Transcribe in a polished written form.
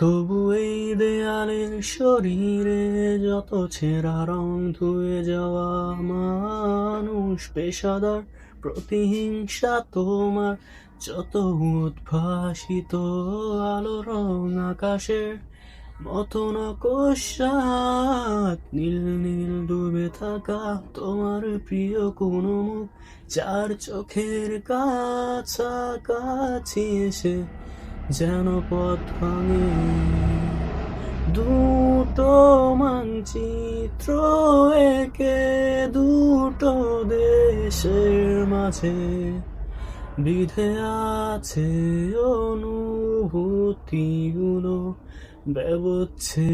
তবু এই দেয়ালের শরীরে যত ছেঁড়া রং ধুয়ে যাওয়া মানুষ পেশাদার প্রতিহিংসা তোমার যত উদ্ভাসিত আলো রং আকাশের মতন অকস্মাৎ নীল নীল ডুবে থাকা তোমার প্রিয় কোনো মুখ যার চোখের কাছাকাছি এসে যেন পথ ভাঙে দুটো মানচিত্র একে দুটো দেশের মাঝে বিধে আছে অনুভূতিগুলো ব্যবচ্ছে